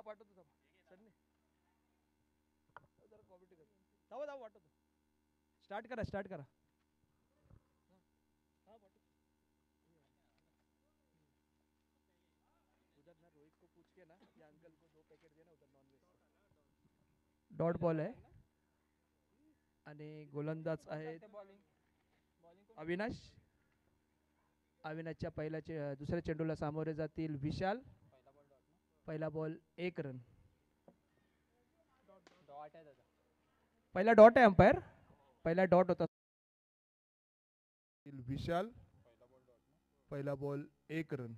पाठवतो सन्नी जरा कॉमेडी कर धावा धावा पाठवतो स्टार्ट करा हाँ पाठवतो उधर ना रोहित को पूछ के ना या अंकल को 2 पैकेट देना उधर नॉनवेज डॉट बॉल आहे आणि गोलंदाज आहेत अविनाश अविनाशच्या दुसऱ्या चेंडूला सामोरे जातील विशाल पहिला बॉल 1 रन पहिला डॉट आहे अंपायर पहिला डॉट होता विशाल पहिला बॉल 1 रन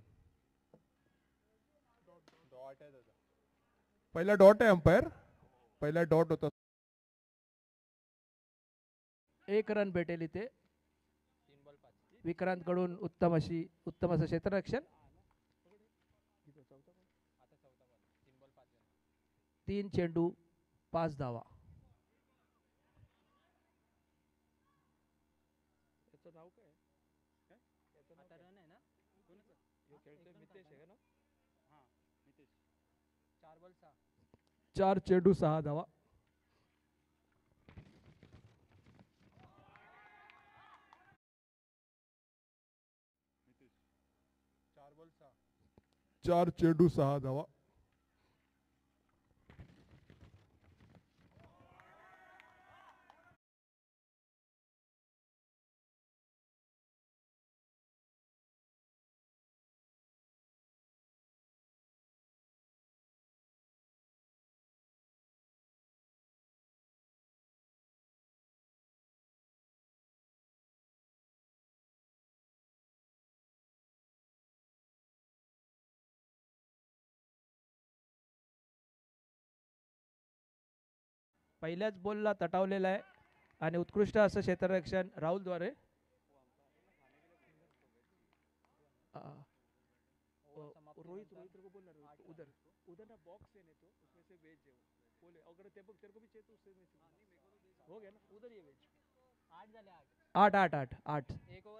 पहिला डॉट आहे अंपायर पहिला डॉट होता 1 रन भेटेल इथे विक्रांत कडून उत्तम असं क्षेत्ररक्षण 3 चेंडू 5 धावा याचं नाव काय याचं नाव रन आहे ना कोणाचं खेळतोय मितेश आहे ना हां मितेश 4 बॉल 6 4 चेंडू 6 धावा चार चेंडू 6 धावा पहिल्याच बॉलला तटावलेला आहे आणि उत्कृष्ट असं क्षेत्ररक्षण राहुल द्वारे रोहित को बोल रहा है उधर उधर ना बॉक्स है नहीं तो उसमें से वेज है वो बोले अगर तेरे को भी चाहिए तो उससे में से हो गया ना उधर ये वेज 8 झाले 8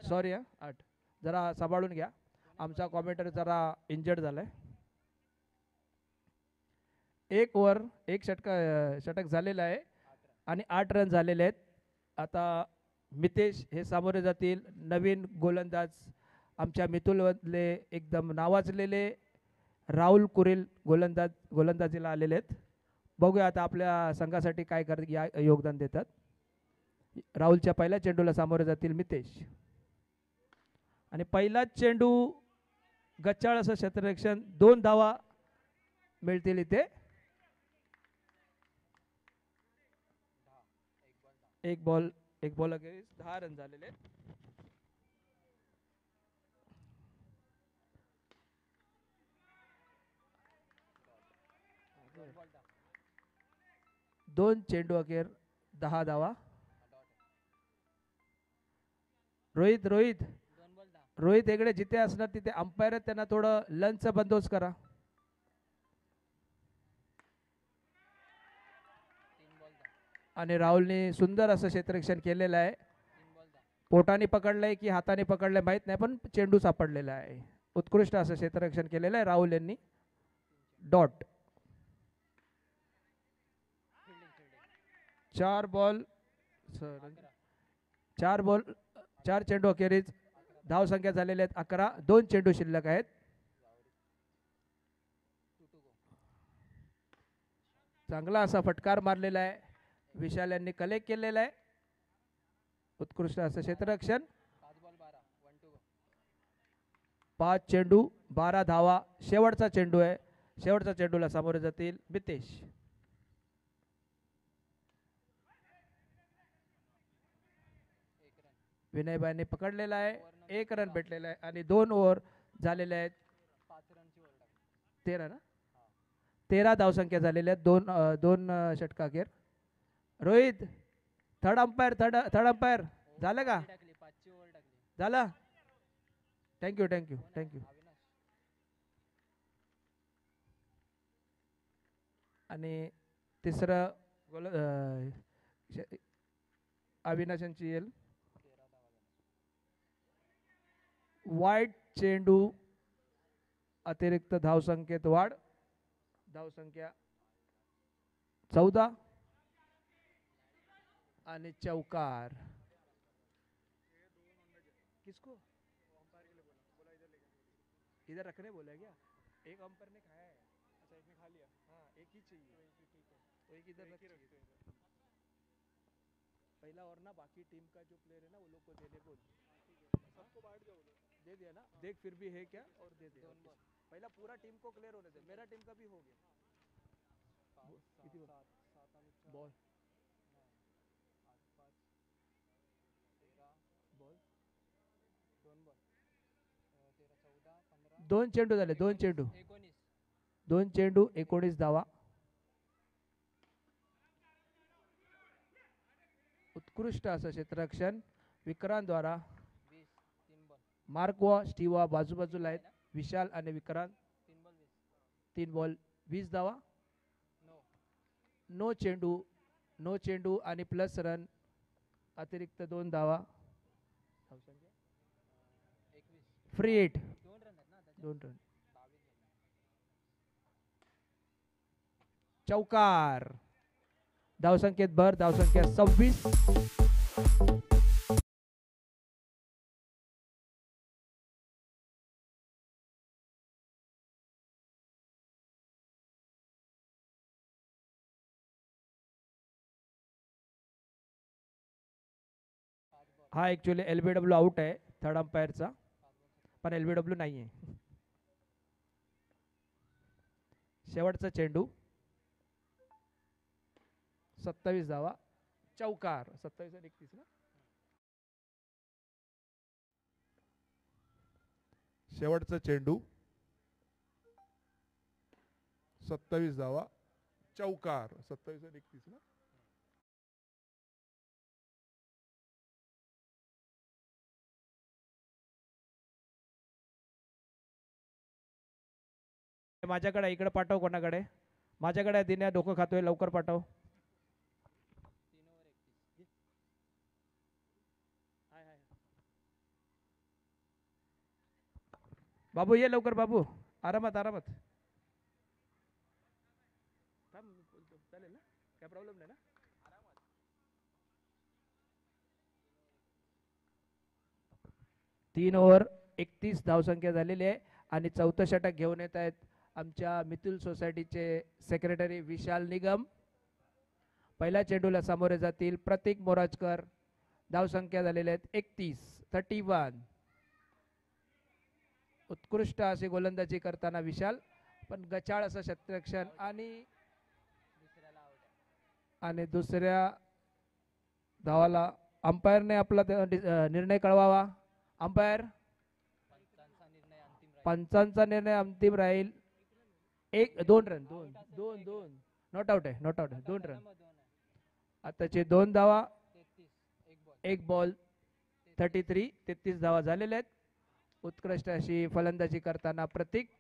सॉरी 8 जरा सांभाळून घ्या आमचा कॉमेंटर जरा इंजर्ड झालाय 1 ओव्हर 1 षटक झालेला आहे आणि 8 रन झालेले आहेत आता मितेश हे सामोरे जातील नवीन गोलंदाज आमच्या मितुलमधले एकदम नावाजलेले राहुल कुरेल गोलंदाजीला आलेले आहेत बघूया आता आपल्या संघासाठी काय योगदान देतात राहुलच्या पहिल्या चेंडूला सामोरे जातील मितेश आणि पहिलाच चेंडू गच्चाळ असं क्षेत्ररक्षण 2 धावा मिळतील इथे 1 बॉल अगेन्स्ट 10 रन झालेले 2 चेंडू अखेर 10 धावा रोहित इकडे जिथे असणार तिथे अंपायर त्यांना थोडं लंचचा बंदोबस्त करा आणि राहुलने सुंदर असं क्षेत्ररक्षण केलेलं आहे पोटाने पकडलंय की हाताने पकडलंय माहित नाही पण चेंडू सापडलेला आहे उत्कृष्ट असं क्षेत्ररक्षण केलेलं आहे राहुल यांनी डॉट 4 बॉल 4 चेंडू अखेरीज धावसंख्या झालेल्या आहेत 11 2 चेंडू शिल्लक आहेत चांगला असा फटकार मारलेला आहे विशाल यांनी कलेक्ट केलेला आहे उत्कृष्ट असं क्षेत्ररक्षण 5 चेंडू 12 धावा शेवटचा चेंडू आहे शेवटच्या चेंडूला सामोरे जातील मितेश विनयबाईंनी पकडलेला आहे 1 रन भेटलेला आहे आणि 2 ओव्हर झालेले आहेत 13 ना 13 धावसंख्या झालेल्या आहेत 2 षटकाखेर रोहित थर्ड अंपायर झालं का झालं थँक्यू आणि तिसरं अविनाशांची येईल वाईट चेंडू अतिरिक्त धावसंख्येत वाढ धावसंख्या 14 आणि चौकार. किसको इधर रखने बोला है क्या? एक अंपायर ने खाया है. अच्छा, एक ने खा लिया. हाँ, एक ही चाहिए. तो एक इधर रखिए. पहला और ना बाकी टीम का जो प्लेयर है ना वो लोग को देने बोल. सबको बांट दो. दे दिया ना. देख फिर भी है क्या और दे दे. पहला पूरा टीम को क्लियर होने दे. मेरा टीम का भी हो गया. बॉल बॉल दोन चेंडू झाले. दोन चेंडू 19 धावा. उत्कृष्ट असं क्षेत्ररक्षण विक्रांतद्वारा. मार्कवा स्टीवा बाजूबाजूला आहेत. विशाल आणि विक्रांत. 3 बॉल 20 धावा. नो चेंडू आणि प्लस रन अतिरिक्त 2 धावा. Free hit 2 run. चौकार. धावसंख्येत भर. धावसंख्या 26. हा ऍक्च्युअली LBW आउट आहे थर्ड अंपायरचा, पण LBW नाही आहे. शेवटचा चेंडू 27 धावा. चौकार. 27 आणि 31 ना. शेवटचा चेंडू 27 धावा. चौकार. 27 आणि 31 ना. माझ्याकडे इकडे पाठव. कोणाकडे? माझ्याकडे दिन्या डोकं खातोय. लवकर पाठव. बाबू ये लवकर. बाबू आरामात आरामात. चालेल ना. काय प्रॉब्लेम नाही ना. 3 ओव्हर 31 धावसंख्या झालेली आहे आणि चौथं षटक घेऊन येत आहेत आमच्या मितुल सोसायटीचे सेक्रेटरी विशाल निगम. पहिल्या चेंडूला सामोरे जातील प्रतीक मोराजकर. धावसंख्या झालेल्या आहेत 31. उत्कृष्ट अशी गोलंदाजी करताना विशाल, पण गचाळ असं क्षेत्ररक्षण आणि दुसऱ्या धावाला अंपायरने आपला निर्णय कळवावा. अंपायर पंचांचा निर्णय अंतिम राहील. 2 रन. 2 नॉट आउट आहे. 2 रन. आताचे 2 धावा 1 बॉल 33 धावा झालेल्या आहेत. उत्कृष्ट अशी फलंदाजी करताना प्रतीक.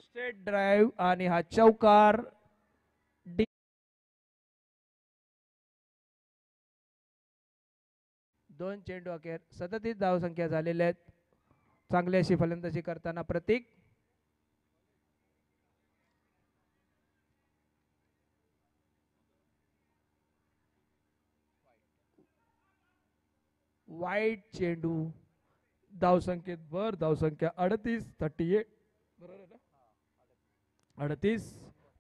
स्ट्रेट ड्राइव्ह आणि हा चौकार. 2 चेंडू अखेर 37 धावसंख्या झालेल्या आहेत. चांगली अशी फलंदाजी करताना प्रतीक. वाईट चेंडू. धावसंख्येत भर. धावसंख्या 38. बरोबर आहे ना.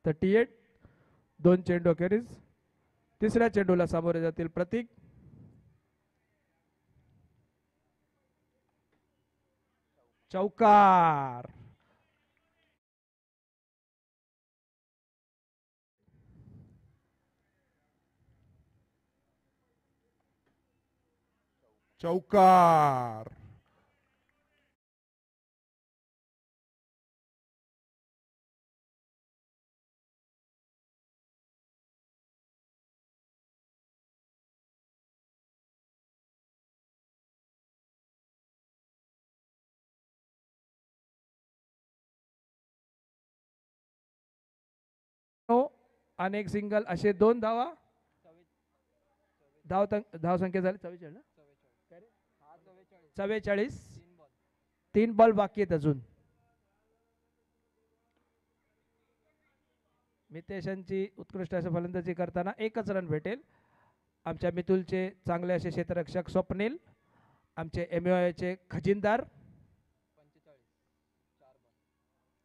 38. 2 चेंडू अखेरीस. तिसऱ्या चेंडूला सामोरे जातील प्रतीक. चौकार. चौकार. आणि एक सिंगल असे 2 धावा. धावसंख्या झाली 44 ना. 44. 3 बॉल बाकी आहेत अजून. मितेशांची उत्कृष्ट अशी फलंदाजी करताना एकच रन भेटेल. आमच्या मितुलचे चांगले असे क्षेत्ररक्षक स्वप्नील, आमचे MUIचे खजिनदार.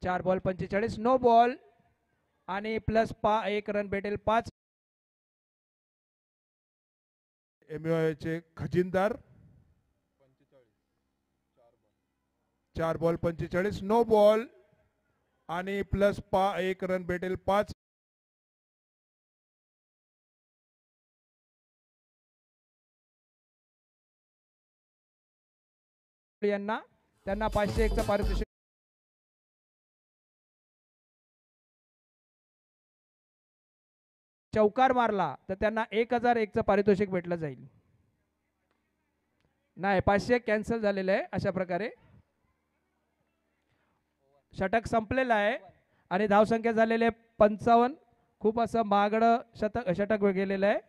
4 बॉल 45, नो बॉल आणि प्लस 1 रन भेटेल. 5 MUIचे खजिनदार. 4 बॉल 45, नो बॉल आणि प्लस 1 रन भेटेल. 5 यांना, त्यांना 501 चा पारितोषिक. चौकार मारला तर त्यांना 1001 चं पारितोषिक भेटलं जाईल. नाही, 500 कॅन्सल झालेलं आहे. अशा प्रकारे षटक संपलेलं आहे आणि धावसंख्या झालेले 55. खूप असं महागडं षटक गेलेलं आहे.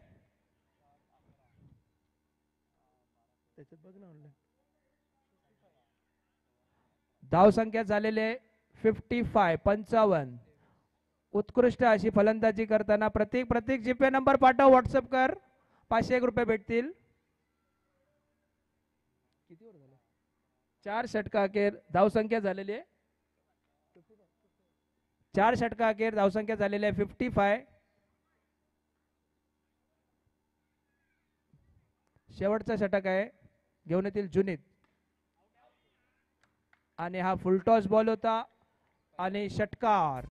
धावसंख्या झालेले 55. उत्कृष्ट अशी फलंदाजी करताना प्रतीक जीपे नंबर पाठव, व्हॉट्सअप कर. 501 रुपये भेटतील. 4 षटका अखेर धावसंख्या झालेली आहे. 4 षटका अखेर धावसंख्या झालेली आहे 55. शेवटचा षटक आहे, घेऊन येतील जुनीत. आणि हा फुलटॉस बॉल होता आणि षटकार.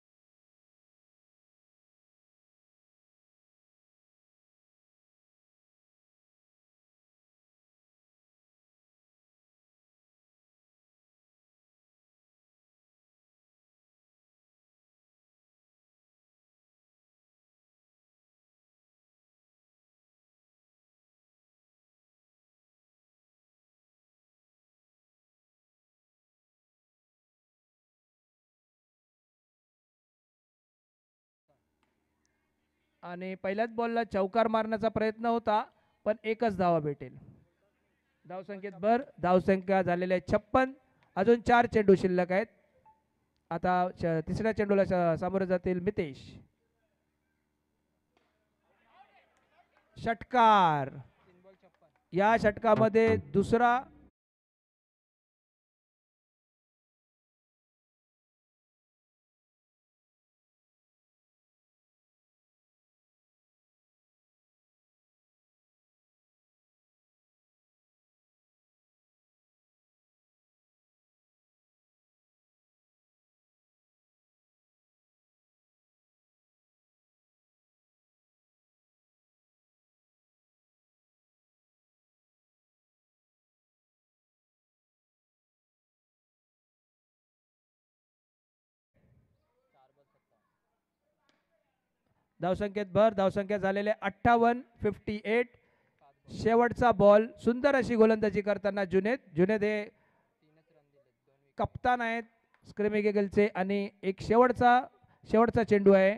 आणि पहिल्याच बॉलला चौकार मारण्याचा प्रयत्न होता, पण एकच धावा भेटेल. धावसंख्येत भर. धावसंख्या झालेल्या 56. अजून 4 चेंडू शिल्लक आहेत. आता तिसऱ्या चेंडूला सामोरे जातील मितेश. षटकार. या षटकामध्ये दुसरा धावसंख्येत भर. धावसंख्या झालेले 58. शेवटचा बॉल. सुंदर अशी गोलंदाजी करताना जुनेद हे कप्तान आहेत स्क्रीम ईगल्सचे. आणि एक शेवटचा चेंडू आहे.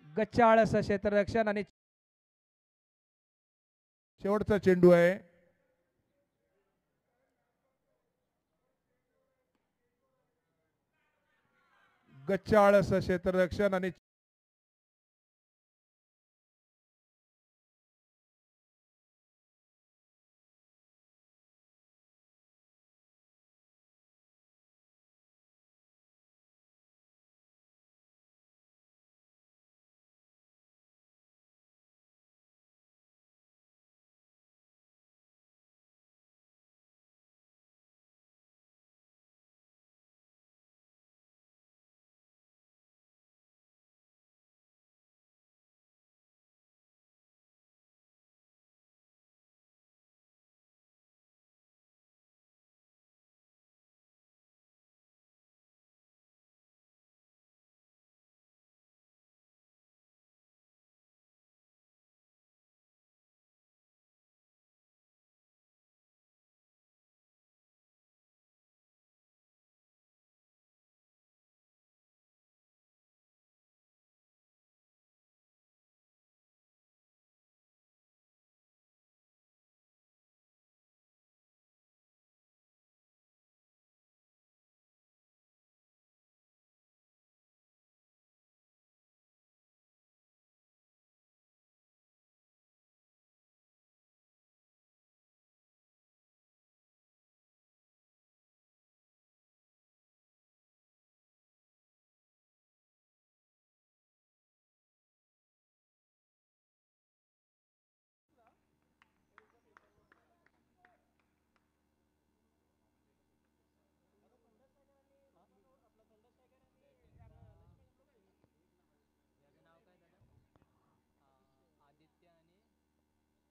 गच्चाळ असं क्षेत्ररक्षण आणि शेवटचा चेंडू आहे. गच्चाळ असं क्षेत्ररक्षण आणि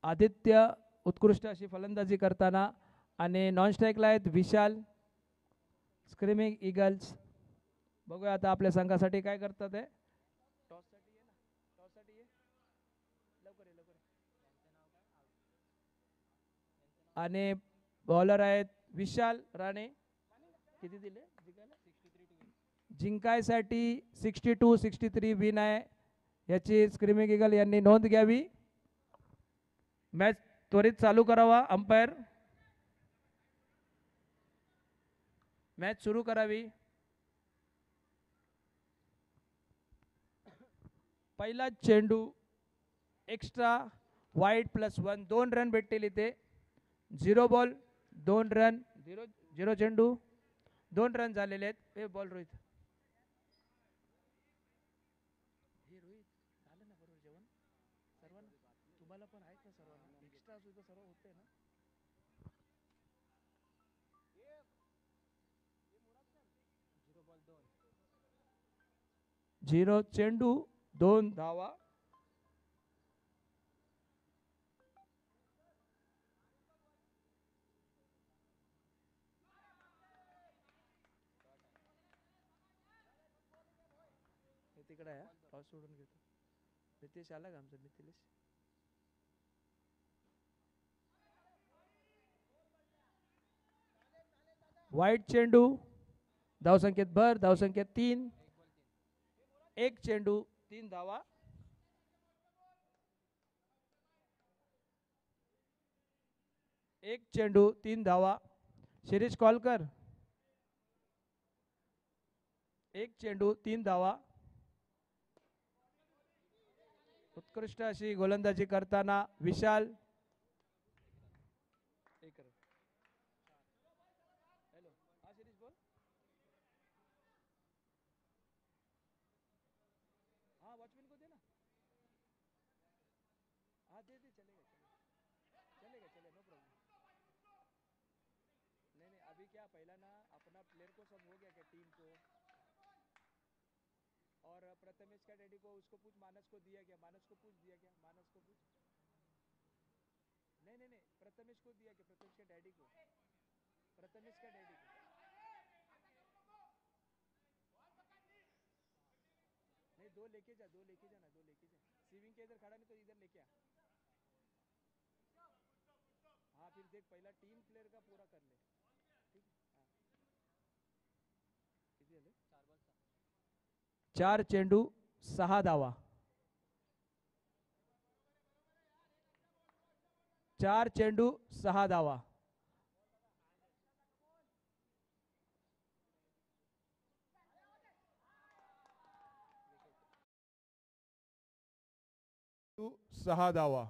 आदित्य उत्कृष्ट अशी फलंदाजी करताना आणि नॉन स्ट्राईकला आहेत विशाल स्क्रीमिंग ईगल्स. बघूया आता आपल्या संघासाठी काय करतात ते. आणि बॉलर आहेत विशाल राणे. किती दिले जिंकायसाठी 62-63 विन आहे. याची स्क्रीमिंग ईगल यांनी नोंद घ्यावी. मॅच त्वरित चालू करावा. अंपायर मॅच सुरू करावी. पहिला चेंडू एक्स्ट्रा वाईड +1 2 रन भेटतील इथे. 0 बॉल 2 रन 0 चेंडू 2 रन झालेले आहेत. हे बॉल रोहित झालं ना बरोबर जेवण सर्वांना तुम्हाला पण आहेत ना सर्वांना एक्स्ट्रा सर्व होते ना. 0 चेंडू 2 धावा. तिकडे आहे टॉस सोडून घेतो. नितेश आला का आमचा मिथिलेश. वाईट चेंडू धावसंख्येत भर धावसंख्येत 3. 1 चेंडू 3 धावा. एक चेंडू 3 धावा. शिरीष कॉलकर 1 चेंडू 3 धावा. उत्कृष्ट अशी गोलंदाजी करताना विशाल. वॉचमैन को देना. हाँ दे चलेगा चलेगा नो प्रॉब्लम. नहीं अभी क्या पहला ना अपना प्लेयर को सब हो गया क्या टीम को. और प्रथमेश का डैडी को उसको पूछ मानस को दिया क्या. मानस को पूछ दिया क्या. मानस को पूछ. नहीं प्रथमेश को दिया क्या. प्रथमेश के डैडी को. प्रथमेश का डैडी को. नहीं दो लेके जा ना. सीविंग के इधर खड़ा नहीं तो इधर लेके आ. हाँ फिर देख पहला टीम प्लेयर का पूरा कर ले. ठीक हाँ. किती झाले. 4 चेंडू 6 धावा. 4 चेंडू 6 धावा. तू 6 धावा.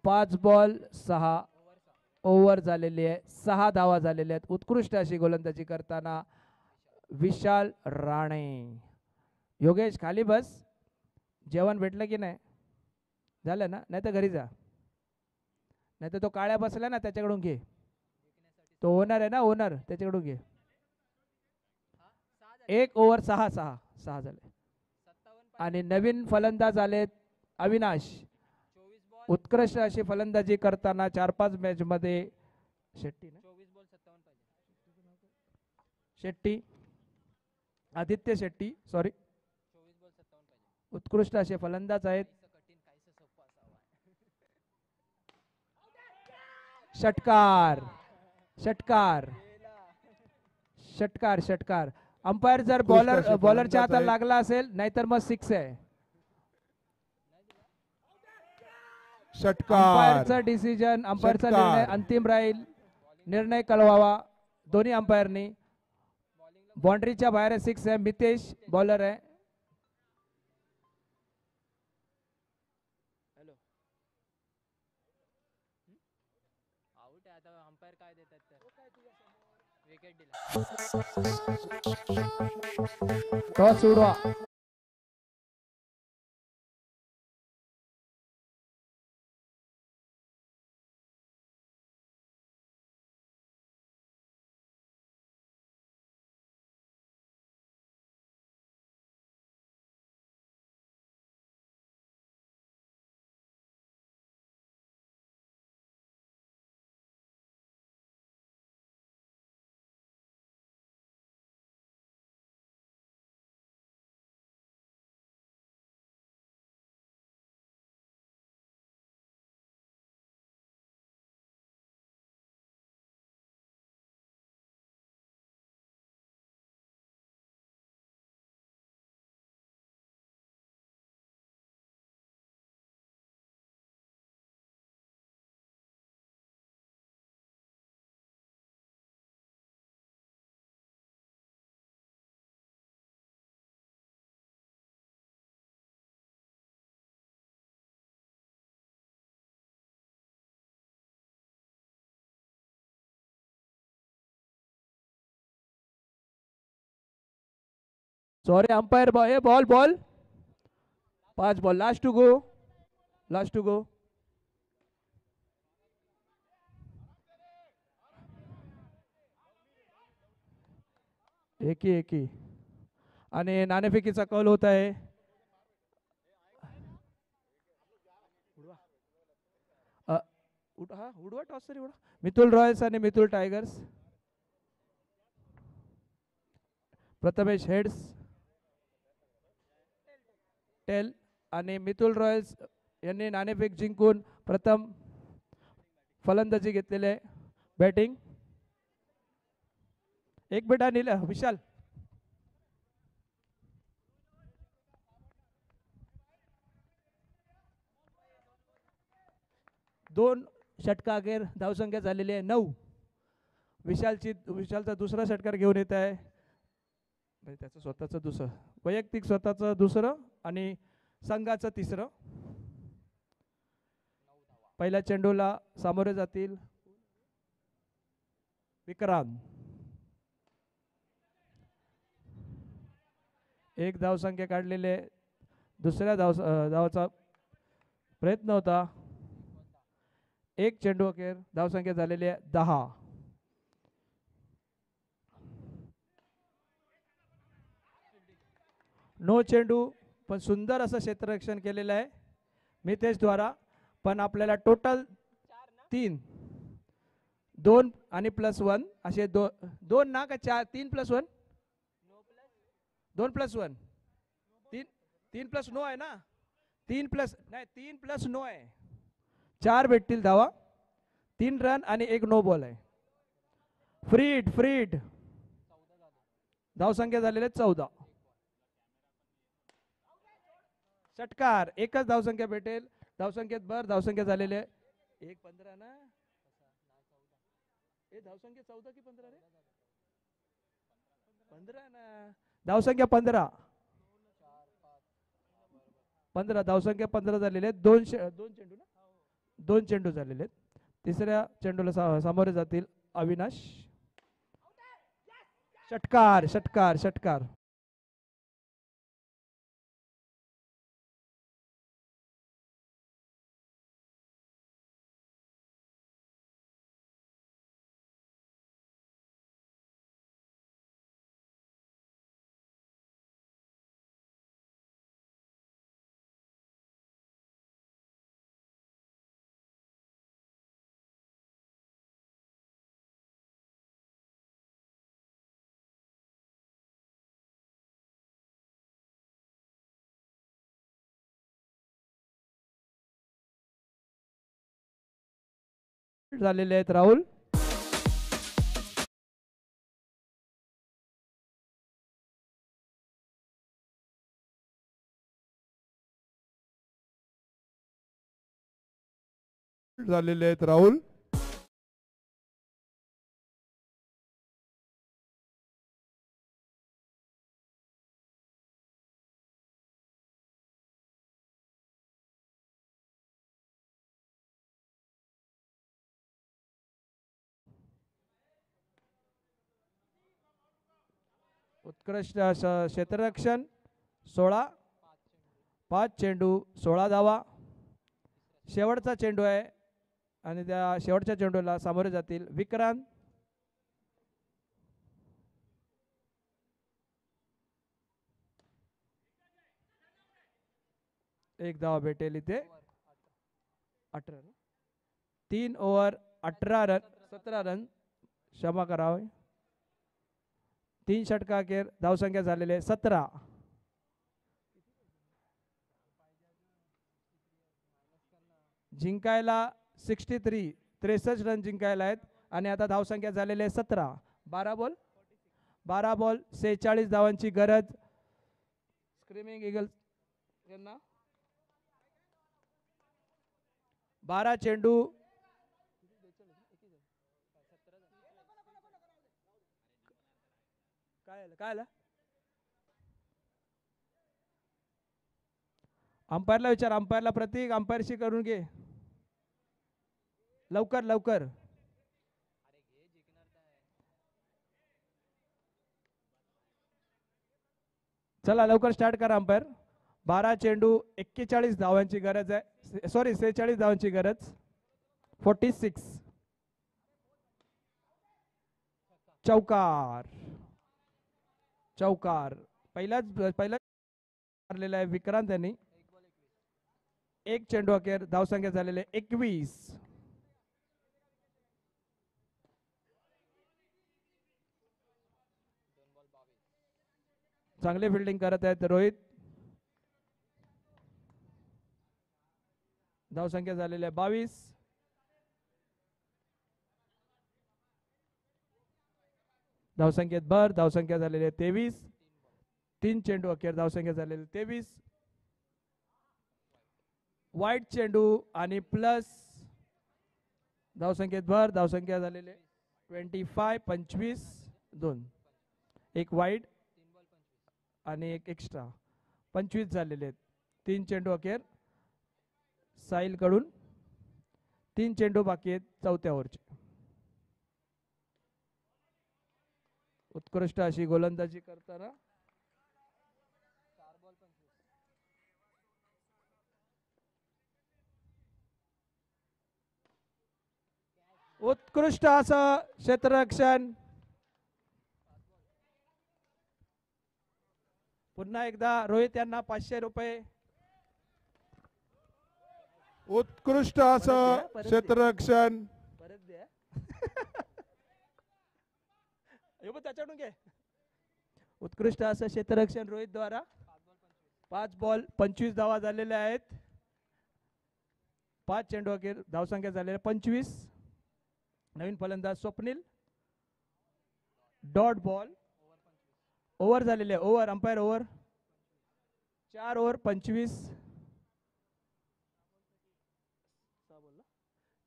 पाच बॉल 6 ओव्हर झालेली आहे. 6 धावा झालेल्या आहेत. उत्कृष्ट अशी गोलंदाजी करताना विशाल राणे. योगेश खाली बस. जेवण भेटलं की नाही. झालं ना. नाही तर घरी जा. नाही तर तो काळ्या बसला ना त्याच्याकडून घे. तो ओनर आहे ना ओनर त्याच्याकडून घे. 1 ओव्हर 6 झाले. आणि नवीन फलंदाज आलेत अविनाश. उत्कृष्ट अशी फलंदाजी करताना 4-5 मॅच मध्ये शेट्टी आदित्य शेट्टी सॉरी उत्कृष्ट असे फलंदाज आहेत. षटकार षटकार षटकार षटकार. अंपायर जर बॉलरच्या हाताला लागला असेल नाहीतर मग 6 आहे. अंपायरचा डिसिजन अंपायरचा निर्णय अंतिम राहील. निर्णय कळवावा दोन्ही अंपायरनी. बाउंड्रीच्या बाहेर 6 आहे. मितेश बॉलर आहे. आउट आहे आता अंपायर काय देतात तर विकेट दिला टॉस उडवा. Sorry umpire ball ball 5 ball last two go. Last two go. एकी आणि नाणेफेकीचा कौल होत आहे. उडवा टॉस तरी उडवा. मितुल रॉयल्स आणि Mitul Tigers. Prathamesh heads tail आणि मितुल रॉयल्स यांनी नाणेफेक जिंकून प्रथम फलंदाजी घेतलेले आहे. बॅटिंग एक बेटा विशाल. दोन षटका अखेर धावसंख्या झालेली आहे 9. विशालचा दुसरा षटकार घेऊन येत आहे. त्याचं स्वतःचं दुसरं वैयक्तिक स्वतःचं दुसरं आणि संघाचं तिसरं. पहिल्या चेंडूला सामोरे जातील विक्रांत. एक धावसंख्या काढलेले. दुसऱ्या धावाचा प्रयत्न होता. एक चेंडू अखेर धावसंख्या झालेली आहे 10. नो चेंडू पण सुंदर असं क्षेत्ररक्षण केलेलं आहे मितेश द्वारा. पण आपल्याला टोटल 3 2 आणि +1 असे 2 ना का 4 3 +1 2 +1 3 + नो आहे ना. 3 + नो आहे. 4 भेटतील धावा. 3 रन आणि 1 नो बॉल आहे. फ्रीड धावसंख्या झालेले 14. षटकार एकच धावसंख्या भेटेल. धावसंख्येत धावसंख्या झालेले 1-15 ना. धावसंख्या 14 की 15 रे. 15 ना. धावसंख्या 15 धावसंख्या 15 झालेले आहेत. 2 चेंडू ना. 2 चेंडू झालेले आहेत. तिसऱ्या चेंडूला सामोरे जातील अविनाश. षटकार झालेले आहेत राहुल. झालेले आहेत राहुल. उत्कृष्ट असं क्षेत्ररक्षण 16, 5 चेंडू 16 धावा. शेवटचा चेंडू आहे आणि त्या शेवटच्या चेंडूला सामोरे जातील विक्रांत. एक धावा भेटेल इथे. 18 3 ओव्हर 18 रन 17 रन क्षमा करावे. 3 षटका अखेर धावसंख्या झालेले 17. जिंकायला 63 रन जिंकायला आहेत आणि आता धावसंख्या झालेले 17. 12 बॉल 46 धावांची गरज स्क्रीमिंग ईगल्स यांना. 12 चेंडू काय आलं अंपायरला विचार. अंपायरला प्रतीक अंपायरशी करून घे लवकर लवकर. चला लवकर स्टार्ट करा अंपायर. 12 चेंडू 41 धावांची गरज आहे. सॉरी 46 धावांची गरज. 46 चौकार चौकार. पहिला मारलेला आहे विक्रांत यांनी. 1 चेंडू अखेर धावसंख्या झालेले 21. चांगले फिल्डिंग करत आहेत रोहित. धावसंख्या झालेल्या 22. धावसंख्येत भर. धावसंख्या झालेली 23. 3 चेंडू अखेर धावसंख्या झालेली 23. वाईट चेंडू आणि प्लस धावसंख्येत भर. धावसंख्या झालेले 25 2. एक वाईट आणि एक एक्स्ट्रा 25 झालेले आहेत. 3 चेंडू अखेर साहिल कडून. 3 चेंडू बाकी आहेत चौथ्या ओव्हरचे. उत्कृष्ट अशी गोलंदाजी करताना उत्कृष्ट असं क्षेत्ररक्षण. पुन्हा एकदा रोहित यांना 500 रुपये. उत्कृष्ट असं क्षेत्ररक्षण. परत द्या त्याच्याकडून घे. उत्कृष्ट असं क्षेत्ररक्षण रोहित द्वारा. 5 बॉल 25 धावा झालेल्या आहेत. 5 चेंडू अखेर धावसंख्या झालेल्या 25. नवीन फलंदाज स्वप्नील. Dot ball. ओव्हर झालेले ओव्हर अंपायर ओव्हर 4 ओव्हर 25.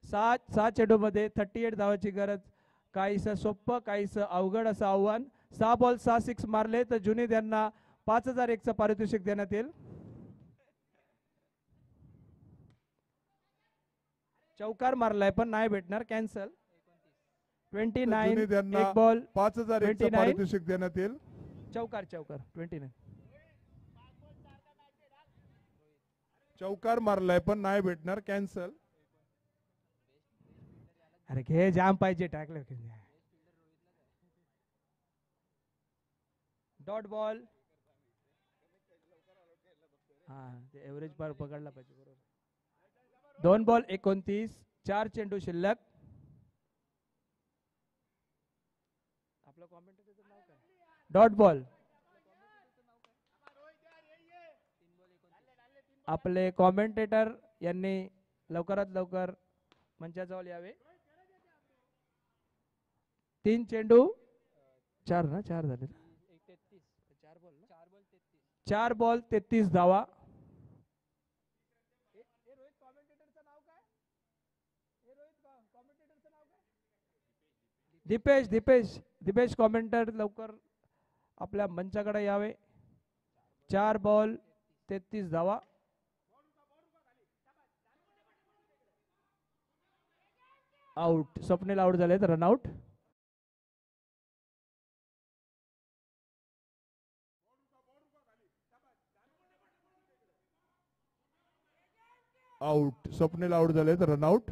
6 चेंडू मध्ये 38 धावाची गरज. काहीसं सोपं काहीसं अवघड असं आव्हान. 6 बॉल 6 सिक्स मारले तर जुनीद यांना 5001चं पारितोषिक देण्यात येईल. चौकार मारलाय पण नाही भेटणार कॅन्सल. 29 एक बॉल 5001चं पारितोषिक देण्यात येईल. चौकार 29. चौकार मारलाय पण नाही भेटणार कॅन्सल. अरे घे जाम पाहिजे टाकलं. Dot ball. हा ते एव्हरेज पर पकडला पाहिजे बरोबर. 2 बॉल 29. 4 चेंडू शिल्लक. आपलं कॉमेंटेटरचं नाव काय. Dot ball. आपले कॉमेंटेटर यांनी लवकरात लवकर मंचाजवळ यावे. 3 चेंडू 4 ना 4 झाले. 4 बॉल 33 धावा. दीपेश कॉमेंटर लवकर आपल्या मंचाकडे यावे. 4 बॉल 33 धावा. आउट. स्वप्नील आउट झालेत. रनआउट. आउट. स्वप्नील आउट झाले तर रनआउट.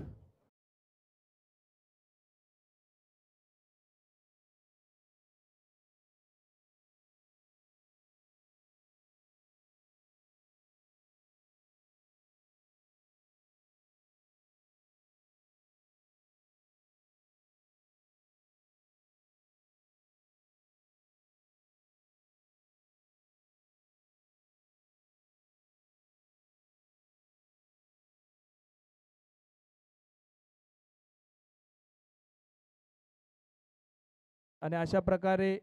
आणि अशा प्रकारे